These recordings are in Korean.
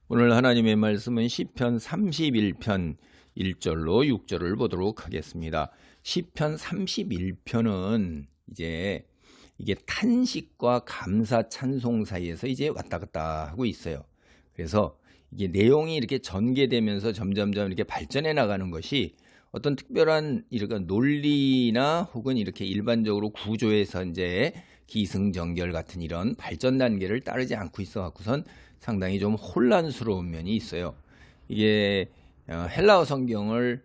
오늘 하나님의 말씀은 시편 31편 1절로 6절을 보도록 하겠습니다. 시편 31편은 이제 이게 탄식과 감사 찬송 사이에서 이제 왔다 갔다 하고 있어요. 그래서 이게 내용이 이렇게 전개되면서 점점점 이렇게 발전해 나가는 것이 어떤 특별한 이런 논리나 혹은 이렇게 일반적으로 구조에서 이제 기승전결 같은 이런 발전 단계를 따르지 않고 있어 갖고선 상당히 좀 혼란스러운 면이 있어요. 이게 헬라어 성경을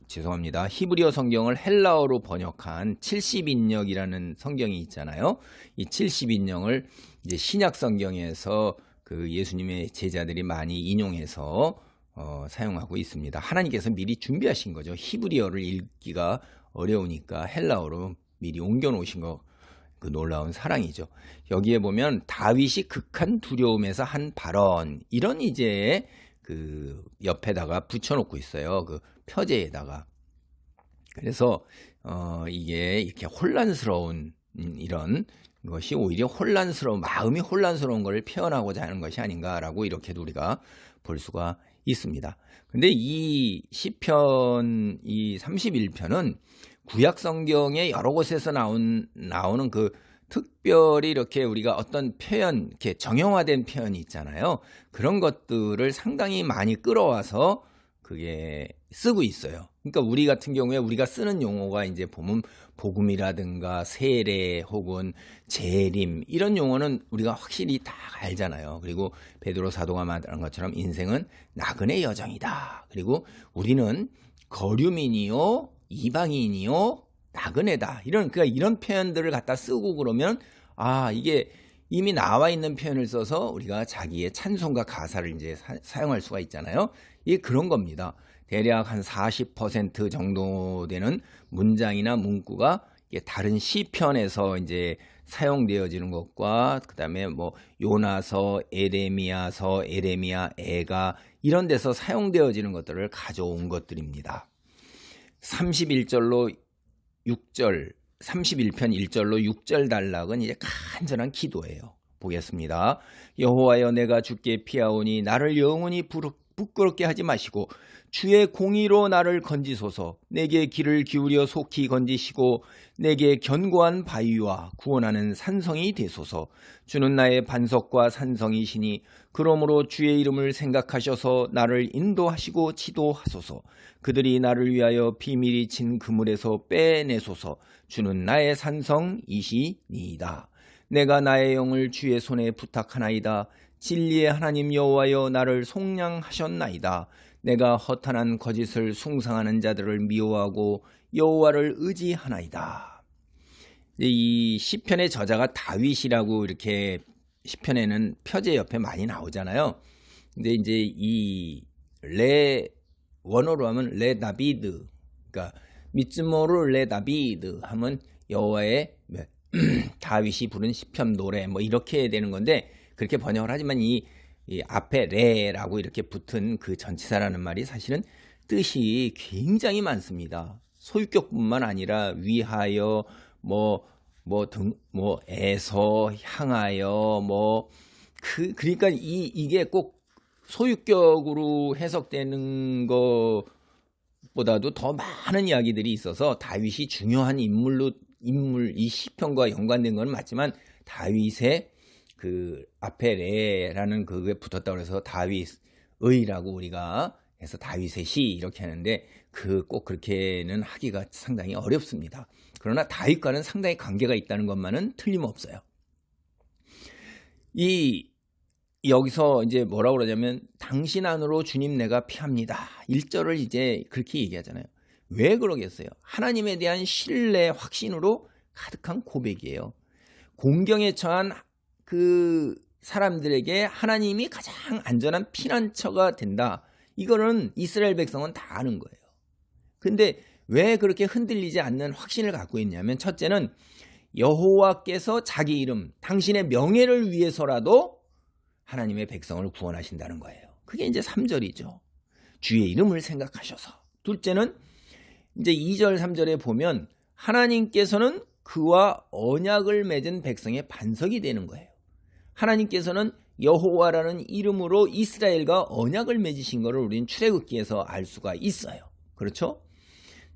죄송합니다. 히브리어 성경을 헬라어로 번역한 70인역이라는 성경이 있잖아요. 이 70인역을 이제 신약 성경에서 그 예수님의 제자들이 많이 인용해서 사용하고 있습니다. 하나님께서 미리 준비하신 거죠. 히브리어를 읽기가 어려우니까 헬라어로 미리 옮겨 놓으신 거. 그 놀라운 사랑이죠. 여기에 보면 다윗이 극한 두려움에서 한 발언, 이런 이제 그 옆에다가 붙여놓고 있어요. 그 표제에다가. 그래서 이게 이렇게 혼란스러운 이런 것이 오히려 마음이 혼란스러운 걸 표현하고자 하는 것이 아닌가라고 이렇게도 우리가 볼 수가 있습니다. 근데 이 시편 이 31편은 구약 성경의 여러 곳에서 나오는 그 특별히 이렇게 우리가 어떤 표현, 이렇게 정형화된 표현이 있잖아요. 그런 것들을 상당히 많이 끌어와서 그게 쓰고 있어요. 그러니까 우리 같은 경우에 우리가 쓰는 용어가 이제 보면 복음이라든가 세례 혹은 재림 이런 용어는 우리가 확실히 다 알잖아요. 그리고 베드로 사도가 말한 것처럼 인생은 나그네 여정이다. 그리고 우리는 거류민이요 이방인이요 나그네다. 그러니까 이런 표현들을 갖다 쓰고 그러면 이게 이미 나와 있는 표현을 써서 우리가 자기의 찬송과 가사를 이제 사용할 수가 있잖아요. 이게 그런 겁니다. 대략 한 40% 정도 되는 문장이나 문구가 다른 시편에서 이제 사용되어지는 것과 그다음에 뭐 요나서, 에레미야서, 에레미야, 애가 이런 데서 사용되어지는 것들을 가져온 것들입니다. 31절로 6절, 31편 1절로 6절 단락은 이제 간절한 기도예요. 보겠습니다. 여호와여 내가 주께 피하오니 나를 영원히 부끄럽게 하지 마시고 주의 공의로 나를 건지소서. 내게 귀를 기울여 속히 건지시고 내게 견고한 바위와 구원하는 산성이 되소서. 주는 나의 반석과 산성이시니 그러므로 주의 이름을 생각하셔서 나를 인도하시고 지도하소서. 그들이 나를 위하여 비밀이 친 그물에서 빼내소서. 주는 나의 산성이시니이다. 내가 나의 영을 주의 손에 부탁하나이다. 진리의 하나님 여호와여 나를 속량하셨나이다. 내가 허탄한 거짓을 숭상하는 자들을 미워하고 여호와를 의지하나이다. 이 시편의 저자가 다윗이라고 이렇게 시편에는 표제 옆에 많이 나오잖아요. 근데 이제 이 원어로 하면 레 다비드, 그러니까 미즈모르 레 다비드 하면 여호와의 다윗이 부른 시편 노래 뭐 이렇게 되는 건데 그렇게 번역을 하지만 이 앞에 레라고 이렇게 붙은 그 전치사라는 말이 사실은 뜻이 굉장히 많습니다. 소유격뿐만 아니라 위하여 에서 향하여 그러니까 이게 꼭 소유격으로 해석되는 것보다도 더 많은 이야기들이 있어서 다윗이 중요한 인물 이 시편과 연관된 건 맞지만 다윗의 그 앞에 레라는 그게 붙었다고 해서 다윗의라고 우리가 해서 다윗의 시 이렇게 하는데 꼭 그렇게는 하기가 상당히 어렵습니다. 그러나 다윗과는 상당히 관계가 있다는 것만은 틀림없어요. 여기서 이제 뭐라고 그러냐면 당신 안으로 주님 내가 피합니다. 1절을 이제 그렇게 얘기하잖아요. 왜 그러겠어요? 하나님에 대한 신뢰, 확신으로 가득한 고백이에요. 공경에 처한 그 사람들에게 하나님이 가장 안전한 피난처가 된다. 이거는 이스라엘 백성은 다 아는 거예요. 근데 왜 그렇게 흔들리지 않는 확신을 갖고 있냐면 첫째는 여호와께서 자기 이름, 당신의 명예를 위해서라도 하나님의 백성을 구원하신다는 거예요. 그게 이제 3절이죠. 주의 이름을 생각하셔서. 둘째는 이제 2절, 3절에 보면 하나님께서는 그와 언약을 맺은 백성의 반석이 되는 거예요. 하나님께서는 여호와라는 이름으로 이스라엘과 언약을 맺으신 것을 우리는 출애굽기에서 알 수가 있어요. 그렇죠?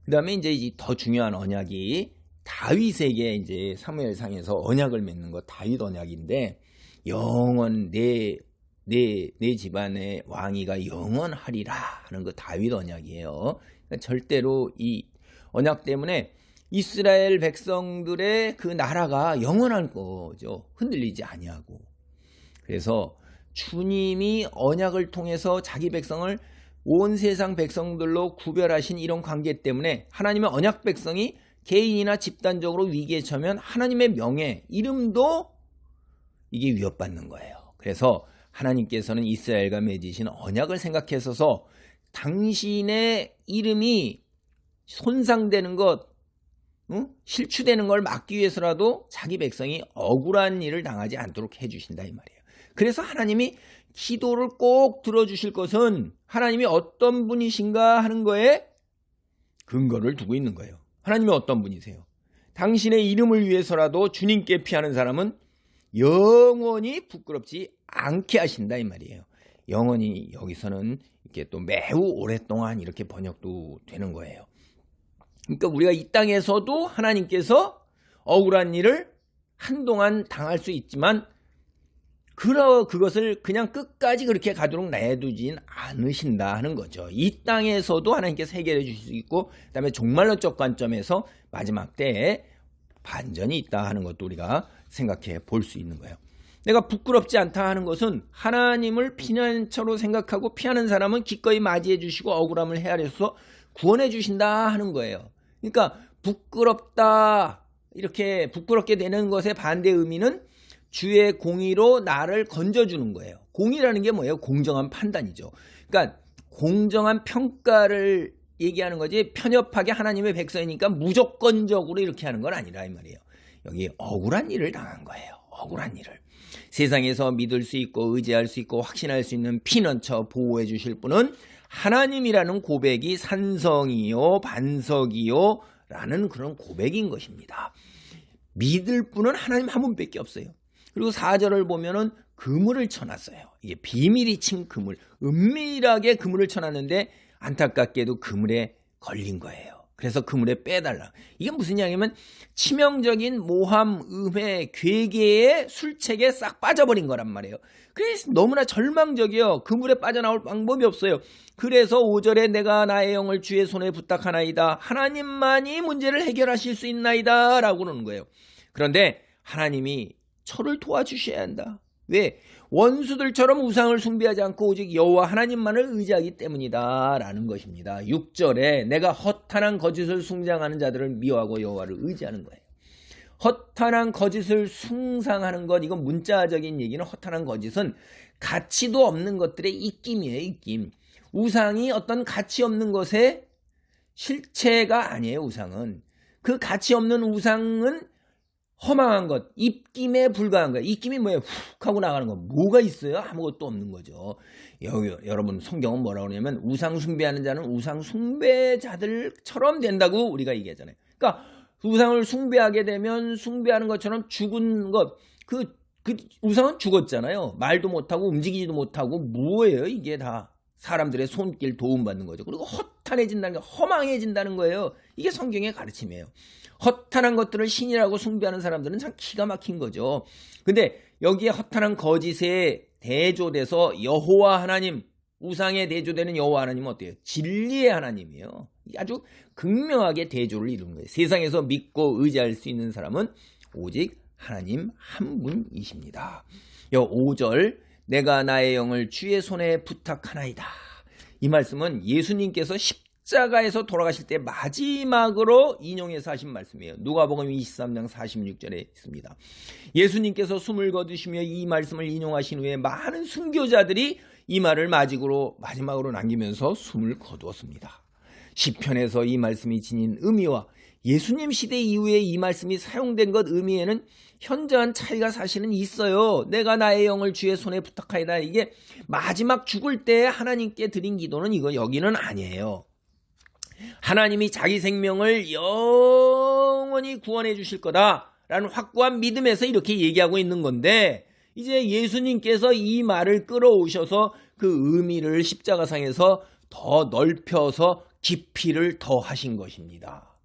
그 다음에 이제 더 중요한 언약이 다윗에게 이제 사무엘상에서 언약을 맺는 것, 다윗 언약인데, 영원 내 집안의 왕위가 영원하리라 하는 그 다윗 언약이에요. 그러니까 절대로 이 언약 때문에 이스라엘 백성들의 그 나라가 영원할 거죠. 흔들리지 아니하고. 그래서 주님이 언약을 통해서 자기 백성을 온 세상 백성들로 구별하신 이런 관계 때문에 하나님의 언약 백성이 개인이나 집단적으로 위기에 처하면 하나님의 명예, 이름도 이게 위협받는 거예요. 그래서 하나님께서는 이스라엘과 맺으신 언약을 생각해서 당신의 이름이 손상되는 것, 실추되는 걸 막기 위해서라도 자기 백성이 억울한 일을 당하지 않도록 해주신다 이 말이에요. 그래서 하나님이 기도를 꼭 들어주실 것은 하나님이 어떤 분이신가 하는 거에 근거를 두고 있는 거예요. 하나님이 어떤 분이세요? 당신의 이름을 위해서라도 주님께 피하는 사람은 영원히 부끄럽지 않게 하신다 이 말이에요. 영원히 여기서는 이렇게 또 매우 오랫동안 이렇게 번역도 되는 거예요. 그러니까 우리가 이 땅에서도 하나님께서 억울한 일을 한동안 당할 수 있지만 그것을 그냥 끝까지 그렇게 가도록 내두진 않으신다 하는 거죠. 이 땅에서도 하나님께서 해결해 주실 수 있고, 그 다음에 종말론적 관점에서 마지막 때에 반전이 있다 하는 것도 우리가 생각해 볼 수 있는 거예요. 내가 부끄럽지 않다 하는 것은 하나님을 피난처로 생각하고 피하는 사람은 기꺼이 맞이해 주시고 억울함을 헤아려서 구원해 주신다 하는 거예요. 그러니까 부끄럽다, 이렇게 부끄럽게 되는 것의 반대 의미는 주의 공의로 나를 건져주는 거예요. 공의라는 게 뭐예요? 공정한 판단이죠. 그러니까 공정한 평가를 얘기하는 거지, 편협하게 하나님의 백성이니까 무조건적으로 이렇게 하는 건 아니라 이 말이에요. 여기 억울한 일을 당한 거예요. 억울한 일을. 세상에서 믿을 수 있고 의지할 수 있고 확신할 수 있는 피난처 보호해 주실 분은 하나님이라는 고백이 산성이요 반석이요 라는 그런 고백인 것입니다. 믿을 분은 하나님 한 분밖에 없어요. 그리고 4절을 보면은 그물을 쳐놨어요. 이게 비밀이 친 그물, 은밀하게 그물을 쳐놨는데 안타깝게도 그물에 걸린 거예요. 그래서 그물에 빼달라. 이게 무슨 이야기냐면 치명적인 모함, 음해, 괴계의 술책에 싹 빠져버린 거란 말이에요. 그래서 너무나 절망적이에요. 그물에 빠져나올 방법이 없어요. 그래서 5절에 내가 나의 영을 주의 손에 부탁하나이다. 하나님만이 문제를 해결하실 수 있나이다 라고 그러는 거예요. 그런데 하나님이 저를 도와주셔야 한다. 왜? 원수들처럼 우상을 숭배하지 않고 오직 여호와 하나님만을 의지하기 때문이다 라는 것입니다. 6절에 내가 허탄한 거짓을 숭상하는 자들을 미워하고 여호와를 의지하는 거예요. 허탄한 거짓을 숭상하는 것, 이건 문자적인 얘기는 허탄한 거짓은 가치도 없는 것들의 입김이에요. 입김. 우상이 어떤 가치 없는 것의 실체가 아니에요. 우상은. 그 가치 없는 우상은 허망한 것, 입김에 불과한 것. 입김이 뭐예요? 훅 하고 나가는 거. 뭐가 있어요? 아무것도 없는 거죠. 여러분 성경은 뭐라고 그러냐면 우상 숭배하는 자는 우상 숭배자들처럼 된다고 우리가 얘기하잖아요. 그러니까 우상을 숭배하게 되면 숭배하는 것처럼 죽은 것, 그 우상은 죽었잖아요. 말도 못하고 움직이지도 못하고 뭐예요? 이게 다 사람들의 손길 도움받는 거죠. 그리고 허탄해진다는 게 허망해진다는 거예요. 이게 성경의 가르침이에요. 허탄한 것들을 신이라고 숭배하는 사람들은 참 기가 막힌 거죠. 근데 여기에 허탄한 거짓에 대조돼서 여호와 하나님, 우상에 대조되는 여호와 하나님은 어때요? 진리의 하나님이에요. 아주 극명하게 대조를 이루는 거예요. 세상에서 믿고 의지할 수 있는 사람은 오직 하나님 한 분이십니다. 5절 내가 나의 영을 주의 손에 부탁하나이다. 이 말씀은 예수님께서 십자가에서 돌아가실 때 마지막으로 인용해서 하신 말씀이에요. 누가복음 23장 46절에 있습니다. 예수님께서 숨을 거두시며 이 말씀을 인용하신 후에 많은 순교자들이 이 말을 마지막으로 남기면서 숨을 거두었습니다. 시편에서 이 말씀이 지닌 의미와 예수님 시대 이후에 이 말씀이 사용된 것 의미에는 현저한 차이가 사실은 있어요. 내가 나의 영을 주의 손에 부탁하이다. 이게 마지막 죽을 때 하나님께 드린 기도는 이거 여기는 아니에요. 하나님이 자기 생명을 영원히 구원해 주실 거다라는 확고한 믿음에서 이렇게 얘기하고 있는 건데 이제 예수님께서 이 말을 끌어오셔서 그 의미를 십자가상에서 더 넓혀서 깊이를 더하신 것입니다.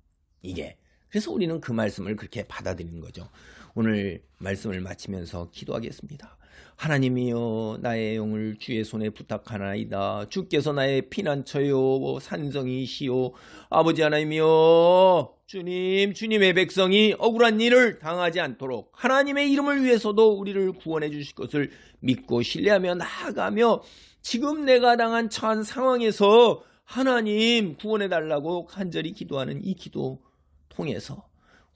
이게. 그래서 우리는 그 말씀을 그렇게 받아들이는 거죠. 오늘 말씀을 마치면서 기도하겠습니다. 하나님이여, 나의 영을 주의 손에 부탁하나이다. 주께서 나의 피난처요 산성이시오. 아버지 하나님이여, 주님의 백성이 억울한 일을 당하지 않도록 하나님의 이름을 위해서도 우리를 구원해 주실 것을 믿고 신뢰하며 나아가며, 지금 내가 당한 처한 상황에서 하나님 구원해 달라고 간절히 기도하는 이 기도 통해서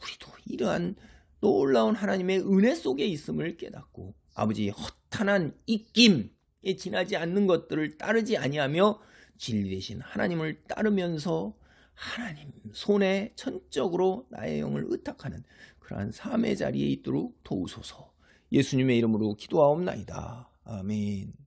우리도 이러한 놀라운 하나님의 은혜 속에 있음을 깨닫고, 아버지 허탄한 입김에 지나지 않는 것들을 따르지 아니하며 진리 되신 하나님을 따르면서 하나님 손에 전적으로 나의 영을 의탁하는 그러한 삶의 자리에 있도록 도우소서. 예수님의 이름으로 기도하옵나이다. 아멘.